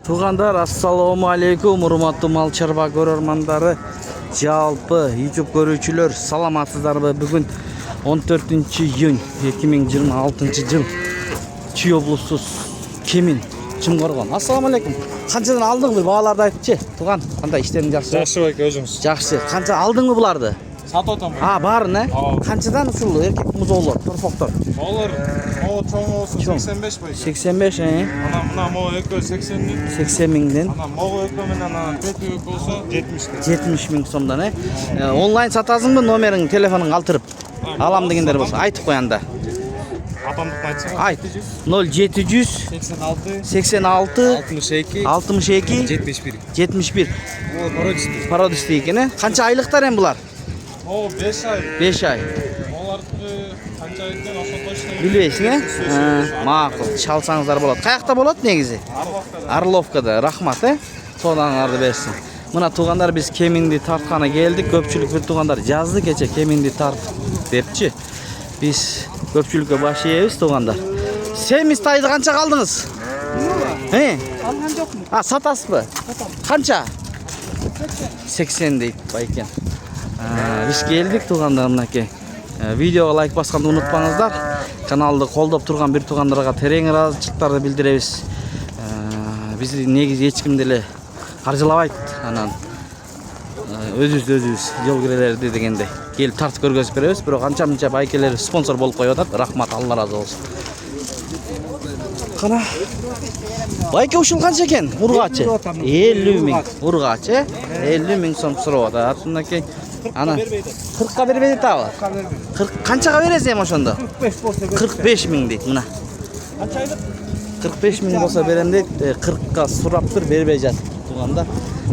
Туғандар, ассаламу алейкум, урматтуу мал чарба көрөрмандары, жалпы YouTube көрүүчүлөр, саламатсыздарбы? Бүгүн 14-июнь 2026 жыл. Чүй облусу Кемин, Чымкоргон. Ассаламу алейкум. Канчадан алдыңбы? Бааларды айтчы. Туган, кандай иштериң жакшы? Жакшы байке, өзүңүз. Жакшы. Канча алдыңбы буларды? Сатып атам. Барын, Канчадан ушул эркек музоолор, торфоктор? Олар чоң болсун 85 байке. 85, Мына могу экөө 80 миң. 80 миңден. Могу экөө менен көтү болсо 70 миң. 70 миң сомдон, Онлайн сатасыңбы, номериң, телефонуң калтырып? Алам дегендер болсо, айтып коян да. Атамдыкты айтсаң. Айт. 0700 86 62 71. Пародисти экен, Канча айлыктар эми булар? О, 5 ай. 5 ай. Оларды канча айдан ошо точно Билбейсиң, Макул, чалсаңыздар болот. Каякта болот негизи? Орловкада. Рахмат, Содаңарды берсин. Мына туугандар, биз Кеминди тартканы келдик. Көпчүлүк бир туугандар жазды кече Кеминди тарт депчи. Биз көпчүлүккө баш ийебиз туугандар. Семиз тайды канча калдыңыз? Алган жокмун. Сатасызбы? Канча? 80 дейт байкен. Биз келдик туугандар, мынакей. Видеого лайк басканды унутпаңыздар. Каналды колдоп турган бир туугандарга терең ыраазычылыктарды билдиребиз. Биз негизи эч ким деле каржылабайт. Анан өзүбүз жол кирелерди дегендей келип тартып көргөзүп беребиз. Бирок анча-мынча байкелер спонсор болуп коюп атат. Рахмат, Алла разы болсун. Кана байке ушул канча экен? Ургачы 50 миң. Ургачы 50 миң сом сурап атат. Мынакей ана 40ка бербейт абы. 40 канчага бересиз эми ошондо? 45 миң дейт мына. Канча айлык? 45 миң болсо берем дейт. 40ка сурап тур, бербей жатат тууганда.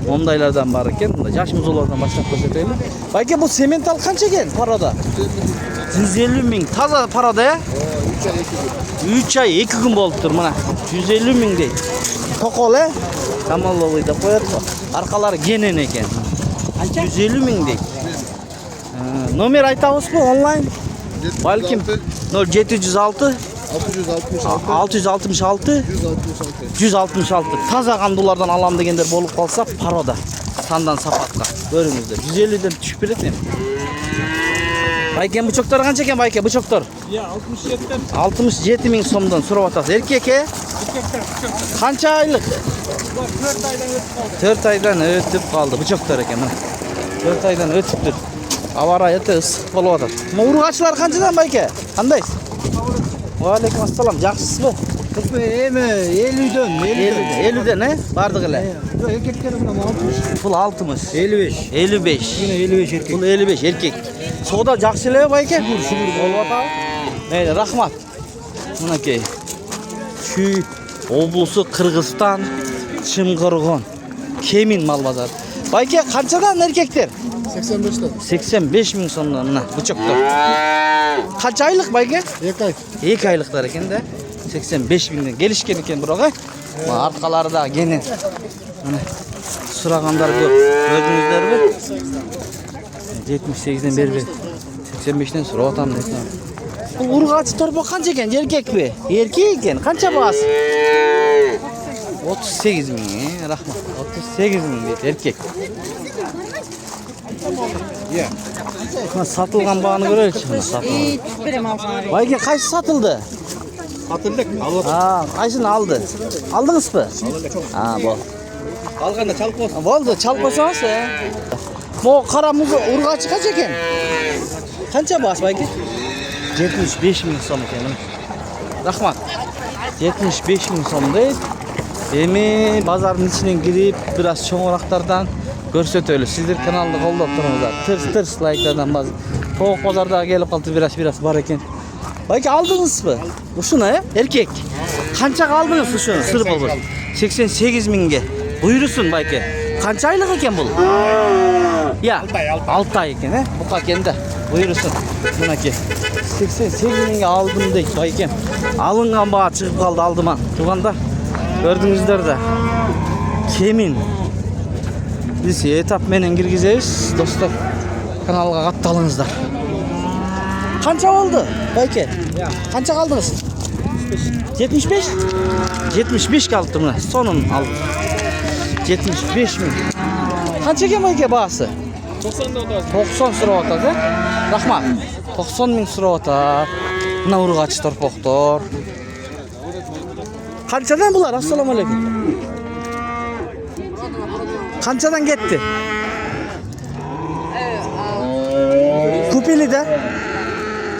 Мондайлардан бар экен. Мында жаш музоолордон баштап көрсөтөлү. Байке бул сементал канча экен парода? 150 миң. Таза парода, 3 ай 2 күн болуптур мына. 150 миң дейт. Токол, Камаловый деп коет го. Аркалары кенен экен. 150 миң дейт. Номер айтабызбы онлайн? Балким 0706 666 166. Таза кандуулардан алам дегендер болуп калса, парода сандан сапатка көрүңүздөр. 150ден түшүп берет эми. Байкен бычоктор канча экен байке? Бычоктор 67 миң сомдон сурап атасыз. Эркек канча айлык? 4 айдан өтүп калды. Бычоктор экен мына. 4 айдан өтүптүр. Аба ырайы ысык болуп атат. Ургачылар канчадан байке? Кандайсыз? Алейкум ассалам. Жакшысызбы? Эми 50ден, Бардык эле. Эркектер мына 60. Бул 60. 55. 55. Мына 55 эркек. Бул 55 эркек. Соода жакшы эле байке? Болуп атабы? Мейли, рахмат. Мынакей. Чүй облусу Кыргызстан, Чымкоргон, Кемин мал базары. Байке канчадан эркектер? 85ден. 85 миң сомдон мына бычоктор. Канча айлык байке? 2 ай. 2 айлыктар экен да. 85 миңден келишкен экен бирок, Мына арткалары да кенен. Мына сурагандар көп. Көрдүңүздөрбү? 78ден бербейт. 85ден сурап атам дейт. Бул ургачы торбо канча экен? Эркекпи? Эркек экен. Канча баасы? 38 миң, рахмат. 38 миң дейт эркек. Мына сатылган бааны көрөлүчү. Сатылган. Байке кайсы сатылды? Атылдык. Кайсын алды? Алдыңызбы? Бол. Алганда чалып болсун. Болду, чалпасаңыз, Могу кара муз ургачы канча экен? Канча баасы байке? 75 миң сом экен. Рахмат. 75 миң сом дейт. Эми базардын ичинен кирип, бир аз чоңурактардан көрсөтөлү. Сиздер каналды колдоп туруңуздар. Тырс лайктардан баз. Тоок базардагы келип калды, бир аз бар экен. Байке алдыңызбы? Ушуну, эркек. Канчага алдыңыз ушуну? Сыр болбойт. 88 миңге. Буйрусун байке. Канча айлык экен бул? 6 ай экен, Бука экен да. Буйрусун. Мынакей. 88 миңге алдым дейт байке. Алынган баа чыгып калды алдыма. Туугандар, көрдүңүздөр да. Кемин. Биз этап менен киргизебиз, достор. Каналга катталыңыздар. Канча болду байке? Канча калдыңыз? 75? 75 калыптыр мына. Сонун алып. 75 ming. Qancha ekan bu bahsi? 90'da otar. 90 so'rab o'tadi. Rahmat. 90 ming so'rab o'tar. Mana urg'achi torpoqtor. Qanchadan bular? Assalomu alaykum. Qanchadan ketdi? Kupelida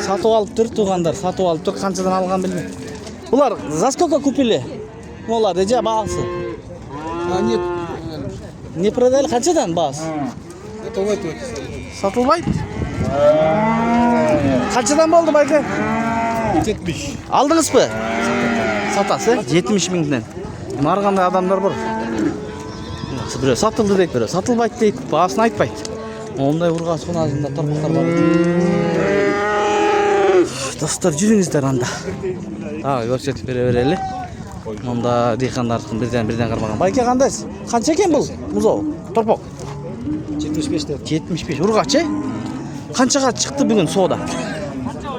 satib olib tur, tug'anlar satib olib tur, qanchadan olgan bilmayman. Bular za сколько купили? Molar reja bahsi. Нет. Ne продали? Qanchadan bahs? Это вот. Satılmaydı. Qanchadan bo'ldi bayka? 70. Aldınız mı? Satası 70 mingden. Marğanda adamlar var. Biri satıldı deyip biri satılmaydı deyip bahasını aytpaydı. Onday urg'achi xonasida torpaqlar var. Dostlar жүріңіздер анда. Көрсетіп бере берели. Onda dehqonlarning birden qarmagan. Bayka qandaysiz? Qancha ekan bu? Muzov, torpoq. 75 dedi. 75 urg'achi. Qanchaga chiqdi bugun soda?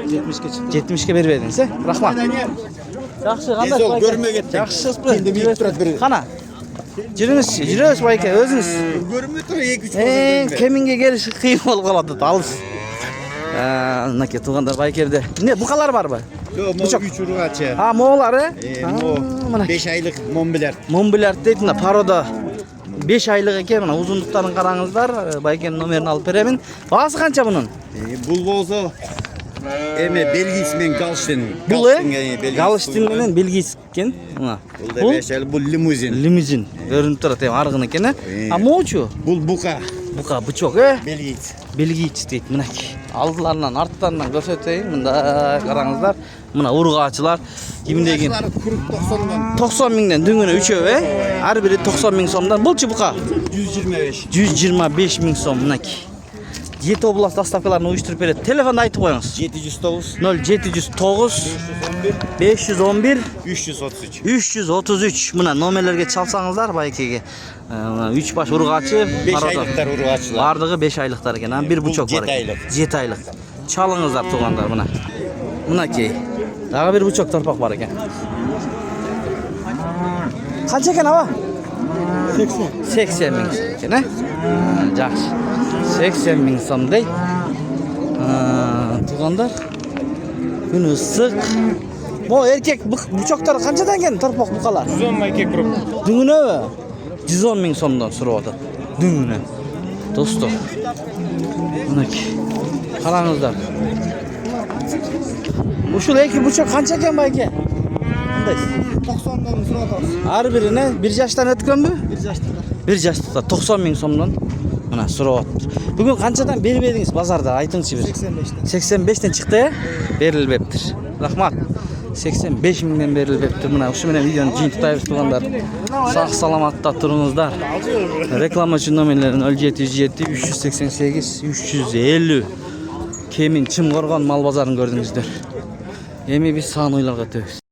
70'e çıktı. 70 ga berib edingiz, rahmat. Yaxshi, qanday? Tez ol, görmeye gittik. Yaxshisiz. Endi bir turadi biri. Qana? Жүріңіз bayka o'zingiz. Görmeye tur 2-3 Keminge gelish qiyin bo'lib qoladi, alыс. Nake tuğanlar baykerde. Ne bu kadar var mı? Yok, Bıçak. 3 urgaçı. Ha moğları? Mo 5 aylık Montblanc. Montblanc deydi, paroda 5 aylık eken, mana uzunluklarını qarаңыздар. Baykenin numerini alıp veremin. Bahası qancha bunun? Bul bolsa eme Belgismen Galstin. Bu Galstin menen Belgisken. Bu 5 aylık bu limuzin. Limuzin. Görünüp turadi, argın eken. Ha moğuçu? Bul buka. Buka bıçak, Belgis. Belgiç deydi, minaki. Aldılarından, artlarından göstereyim. Mında qarаңыздар. Mına urg'achilar. Kimdegin? Kurup 90'dan. 90 mingden düngüne 3'öve. Her biri 90 ming so'mdan. Bulçu buqa? 125. 125 ming so'm minaki. 7 oblast dastavkalarini uyushtirib beradi. Telefonni aytib qo'yingiz. 709 0709 511 333. 333. Mına nomerlerge çalsаңыздар baykege. 3 baş urg'achi. 5 aylıklar urgaçılar. Bardığı 5 aylıklar eken. Bir buçuk var. 7 aylık. 7 aylık. Çalыңыздар tuğanlar mına. Minaki. Daha bir buçuk torpaq var eken. Qancha ekan ava? 80. 80 ming ekan, ha? Yaxshi. 80 ming so'mday. Tuğanlar. Gün ıssiq. Bu erkek buchoqlar qanchadan ekan torpaq buqalar? 110 erkek grup. Düngüne mi? 110 ming so'mdan so'rayapti. Düngüne. Dostlar. Minaki. Qarаңыздар. Uşul eki buçuk qancha ekan bayka? Qanday? 90'dan suratasiz. Har birine 1 yaşdan o'tganmi? 1 yaşta. 1 yaşda 90 ming so'mdan mana so'rayapti. Bugun qanchadan berib edingiz bozorda? Aytingchi bir. 85'ten. 85 dan chiqdi, berilibdir. Rahmat. 85 mingdan berilibdir. Mana shu bilan videoni jin tutaymiz tuğanlar. Sağ salamatda turыңыздар. Reklama uchun nomerlerini 0707 388 350. Kemin Çimqorg'on mal bozorini ko'rdingizlar. Emi biz sağın oylarga töküz.